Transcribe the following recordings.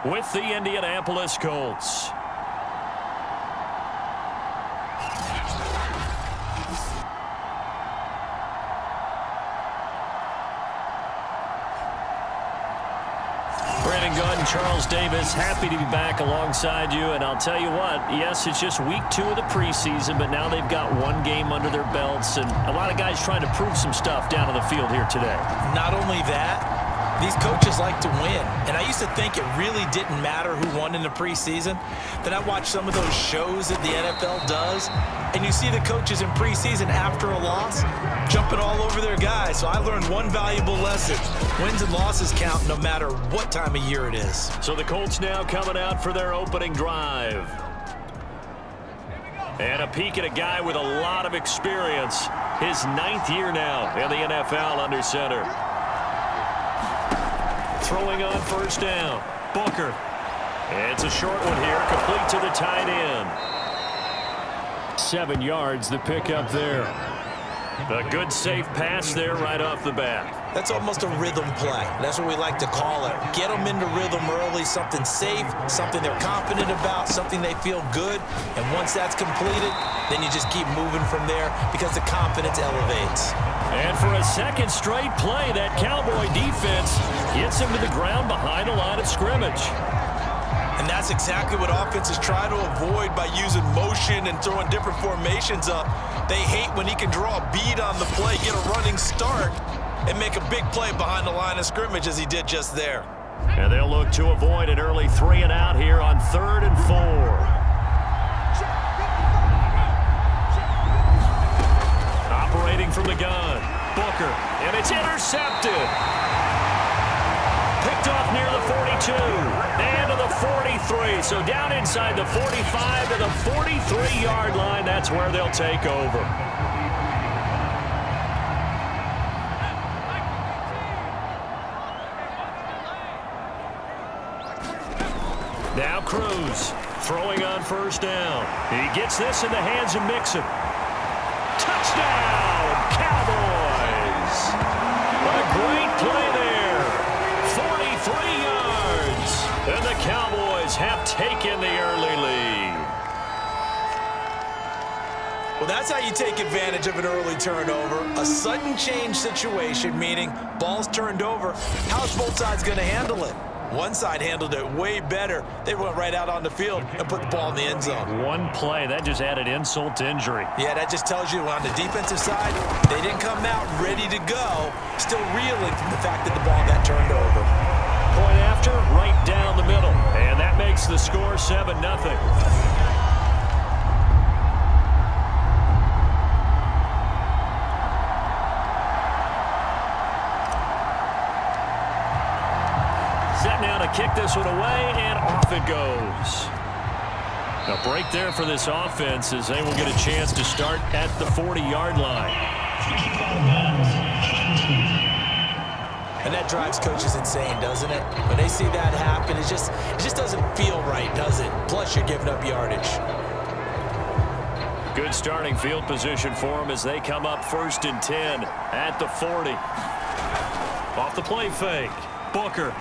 with the Indianapolis Colts. Brandon Gunn, Charles Davis, happy to be back alongside you. And I'll tell you what, yes, it's just week 2 of the preseason, but now they've got one game under their belts. And a lot of guys trying to prove some stuff down on the field here today. Not only that, these coaches like to win. And I used to think it really didn't matter who won in the preseason. Then I watched some of those shows that the NFL does, and you see the coaches in preseason after a loss jumping all over their guys. So I learned one valuable lesson. Wins and losses count no matter what time of year it is. So the Colts now coming out for their opening drive. And a peek at a guy with a lot of experience. His 9th year now in the NFL under center. Throwing on first down. Booker. It's a short one here, complete to the tight end. 7 yards, the pickup there. A good safe pass there right off the bat. That's almost a rhythm play. That's what we like to call it. Get them into rhythm early, something safe, something they're confident about, something they feel good. And once that's completed, then you just keep moving from there because the confidence elevates. And for a second straight play, that Cowboy defense gets him to the ground behind the line of scrimmage. And that's exactly what offenses try to avoid by using motion and throwing different formations up. They hate when he can draw a bead on the play, get a running start, and make a big play behind the line of scrimmage as he did just there. And they'll look to avoid an early 3 and out here on 3rd and 4. Operating from the gun, Booker, and it's intercepted. Picked off near the 42 and to the 43. So down inside the 45 to the 43-yard line. That's where they'll take over. Now Cruz throwing on first down. He gets this in the hands of Mixon. Touchdown, Cowboys. What a great play there. 43 yards. And the Cowboys have taken the early lead. Well, that's how you take advantage of an early turnover. A sudden change situation, meaning ball's turned over. How's both sides going to handle it? One side handled it way better. They went right out on the field and put the ball in the end zone. One play, that just added insult to injury. Yeah, that just tells you on the defensive side, they didn't come out ready to go, still reeling from the fact that the ball got turned over. Point after, right down the middle. And that makes the score 7-0. Set now to kick this one away, and off it goes. A break there for this offense as they will get a chance to start at the 40-yard line. And that drives coaches insane, doesn't it? When they see that happen, it just doesn't feel right, does it? Plus, you're giving up yardage. Good starting field position for them as they come up 1st and 10 at the 40. Off the play fake, Booker.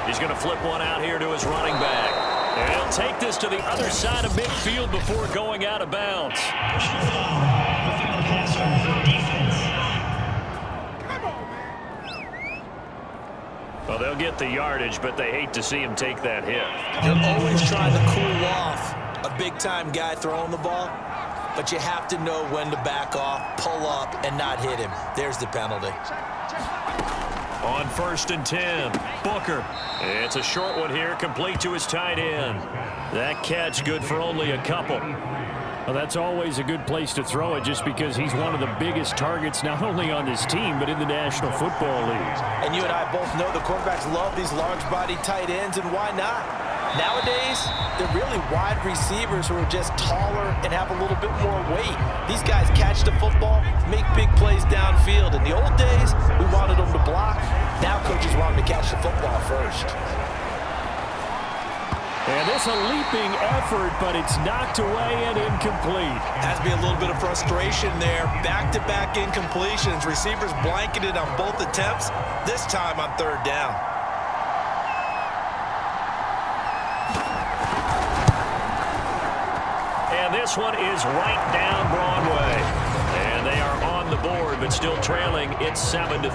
He's going to flip one out here to his running back. And he'll take this to the other side of midfield before going out of bounds. Well, they'll get the yardage, but they hate to see him take that hit. You're always trying to cool off a big-time guy throwing the ball, but you have to know when to back off, pull up, and not hit him. There's the penalty. On 1st and 10, Booker. It's a short one here, complete to his tight end. That catch good for only a couple. Well, that's always a good place to throw it just because he's one of the biggest targets not only on this team but in the National Football League. And you and I both know the quarterbacks love these large-body tight ends, and why not? Nowadays, they're really wide receivers who are just taller and have a little bit more weight. These guys catch the football, make big plays downfield. In the old days, we wanted them to block. Now coaches want them to catch the football first. And it's a leaping effort, but it's knocked away and incomplete. Has to be a little bit of frustration there. Back-to-back incompletions. Receivers blanketed on both attempts, this time on 3rd down. And this one is right down Broadway. And they are on the board, but still trailing. It's 7-3.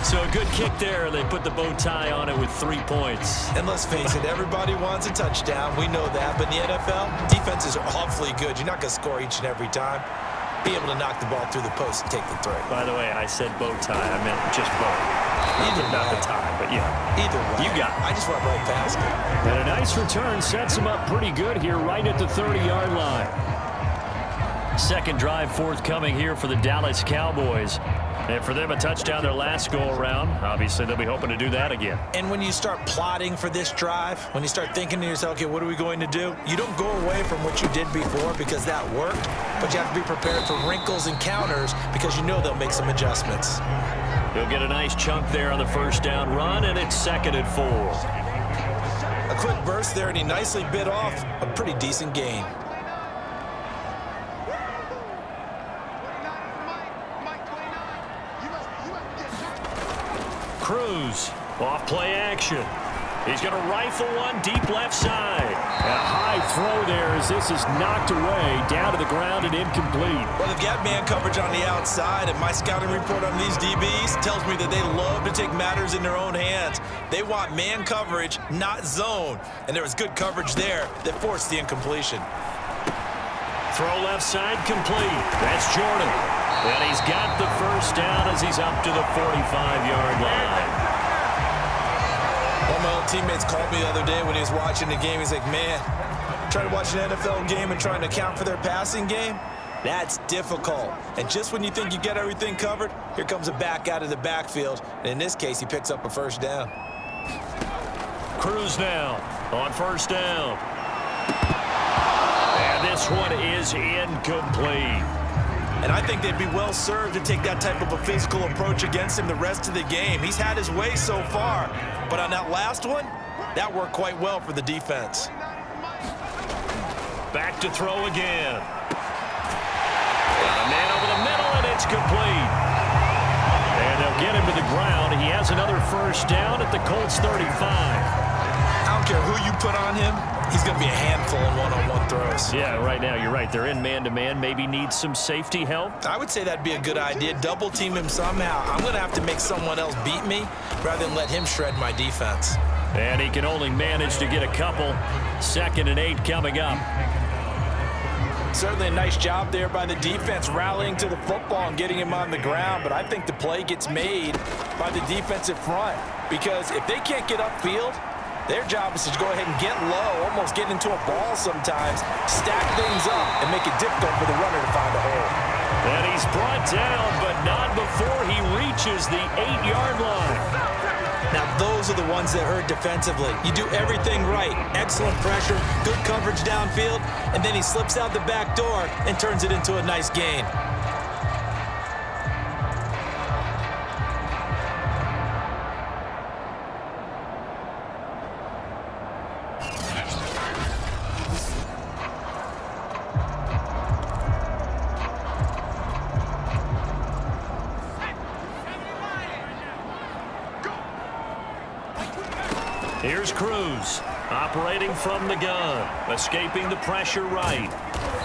So a good kick there. They put the bow tie on it with 3 points. And let's face it, everybody wants a touchdown. We know that. But in the NFL, defenses are awfully good. You're not going to score each and every time. Be able to knock the ball through the post and take the throw. By the way, I said bow tie. I meant just bow. Either not way. the tie, but yeah. Either way. You got it. I just went right past it. And a nice return sets him up pretty good here right at the 30-yard line. Second drive forthcoming here for the Dallas Cowboys. And for them, a touchdown their last go-around. Obviously, they'll be hoping to do that again. And when you start plotting for this drive, when you start thinking to yourself, okay, what are we going to do? You don't go away from what you did before because that worked, but you have to be prepared for wrinkles and counters because you know they'll make some adjustments. He'll get a nice chunk there on the first down run, and it's 2nd and 4. A quick burst there, and he nicely bit off a pretty decent gain. Cruz, off play action. He's going to rifle one deep left side. And a high throw there as this is knocked away, down to the ground and incomplete. Well, they've got man coverage on the outside, and my scouting report on these DBs tells me that they love to take matters in their own hands. They want man coverage, not zone. And there was good coverage there that forced the incompletion. Throw left side complete. That's Jordan. And he's got the first down as he's up to the 45-yard line. One of my old teammates called me the other day when he was watching the game. He's like, man, trying to watch an NFL game and trying to account for their passing game, that's difficult. And just when you think you get everything covered, here comes a back out of the backfield. And in this case, he picks up a first down. Cruz now on first down. And this one is incomplete. And I think they'd be well served to take that type of a physical approach against him the rest of the game. He's had his way so far, but on that last one, that worked quite well for the defense. Back to throw again. Got a man over the middle, and it's complete. And they'll get him to the ground. He has another first down at the Colts 35. I don't care who you put on him. He's going to be a handful in one-on-one throws. Yeah, right now, you're right. They're in man-to-man. Maybe needs some safety help. I would say that'd be a good idea. Double team him somehow. I'm going to have to make someone else beat me rather than let him shred my defense. And he can only manage to get a couple. 2nd and 8 coming up. Certainly a nice job there by the defense rallying to the football and getting him on the ground. But I think the play gets made by the defensive front because if they can't get upfield, their job is to go ahead and get low, almost get into a ball sometimes, stack things up, and make it difficult for the runner to find a hole. And he's brought down, but not before he reaches the 8-yard line. Now, those are the ones that hurt defensively. You do everything right. Excellent pressure, good coverage downfield, and then he slips out the back door and turns it into a nice gain. Here's Cruz, operating from the gun, escaping the pressure right.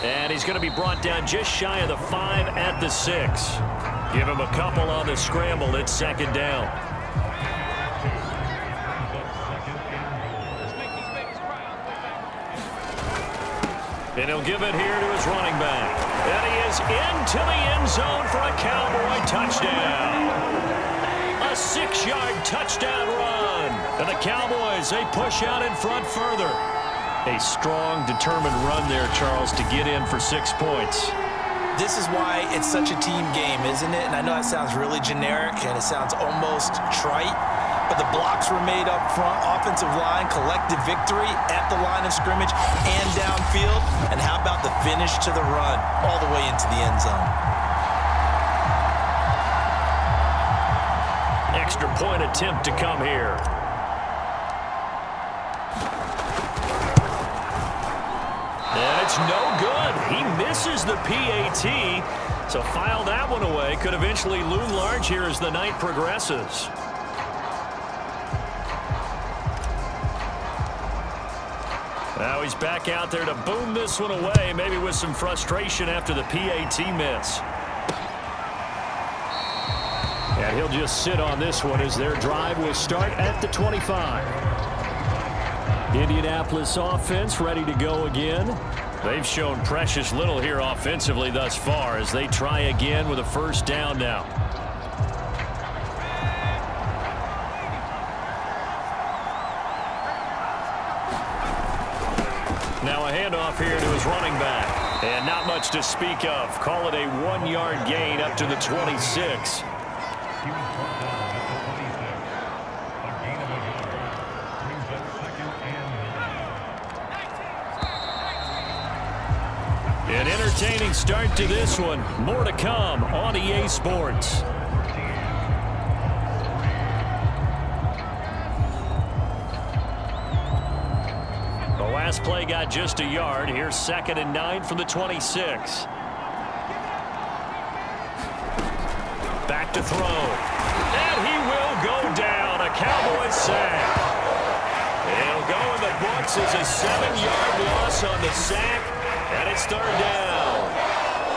And he's going to be brought down just shy of the 5 at the 6. Give him a couple on the scramble. It's 2nd down. And he'll give it here to his running back. And he is into the end zone for a Cowboy touchdown. A 6-yard touchdown run. And the Cowboys, they push out in front further. A strong, determined run there, Charles, to get in for 6 points. This is why it's such a team game, isn't it? And I know that sounds really generic and it sounds almost trite, but the blocks were made up front, offensive line, collective victory at the line of scrimmage and downfield. And how about the finish to the run all the way into the end zone? Extra point attempt to come here. And it's no good. He misses the PAT. So file that one away. Could eventually loom large here as the night progresses. Now he's back out there to boom this one away, maybe with some frustration after the PAT miss. And he'll just sit on this one as their drive will start at the 25. Indianapolis offense ready to go again. They've shown precious little here offensively thus far as they try again with a first down now. Now a handoff here to his running back. And not much to speak of. Call it a 1-yard gain up to the 26. An entertaining start to this one. More to come on EA Sports. The last play got just a yard. Here's 2nd and 9 from the 26. Back to throw. And he will go down. A Cowboys sack. It'll go in the books as a 7-yard loss on the sack. And it's 3rd down.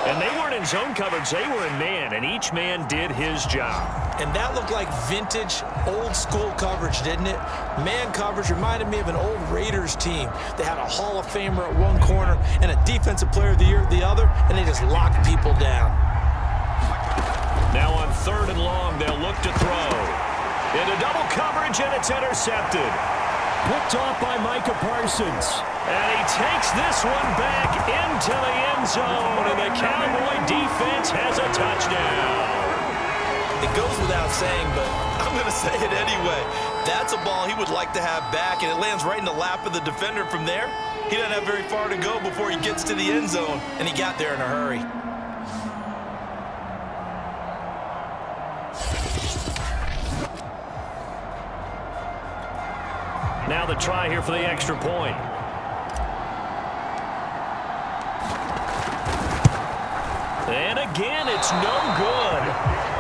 And they weren't in zone coverage. They were in man, and each man did his job. And that looked like vintage, old-school coverage, didn't it? Man coverage reminded me of an old Raiders team. They had a Hall of Famer at one corner and a Defensive Player of the Year at the other, and they just locked people down. Now on 3rd and long, they'll look to throw. Into double coverage, and it's intercepted. Picked off by Micah Parsons. And he takes this one back into the end zone, and the Cowboy defense has a touchdown. It goes without saying, but I'm going to say it anyway. That's a ball he would like to have back, and it lands right in the lap of the defender from there. He doesn't have very far to go before he gets to the end zone, and he got there in a hurry. Now the try here for the extra point. And again, it's no good.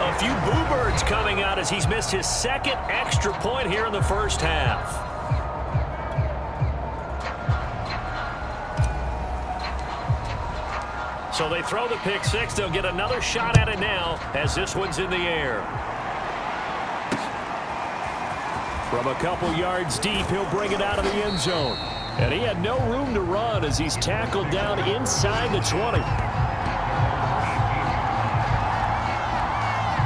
A few boo birds coming out as he's missed his 2nd extra point here in the first half. So they throw the pick six. They'll get another shot at it now as this one's in the air. From a couple yards deep, he'll bring it out of the end zone. And he had no room to run as he's tackled down inside the 20.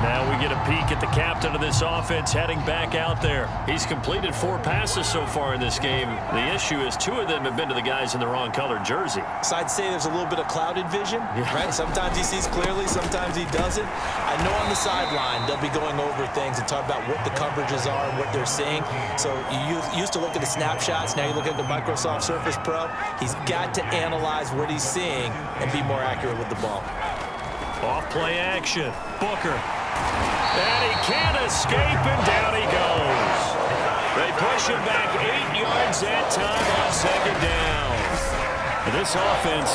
Now we get a peek at the captain of this offense heading back out there. He's completed 4 passes so far in this game. The issue is 2 of them have been to the guys in the wrong colored jersey. So I'd say there's a little bit of clouded vision, right? Sometimes he sees clearly, sometimes he doesn't. I know on the sideline they'll be going over things and talk about what the coverages are and what they're seeing. So you used to look at the snapshots. Now you look at the Microsoft Surface Pro. He's got to analyze what he's seeing and be more accurate with the ball. Off play action. Booker. And he can't escape, and down he goes. They push him back 8 yards that time on 2nd down. This offense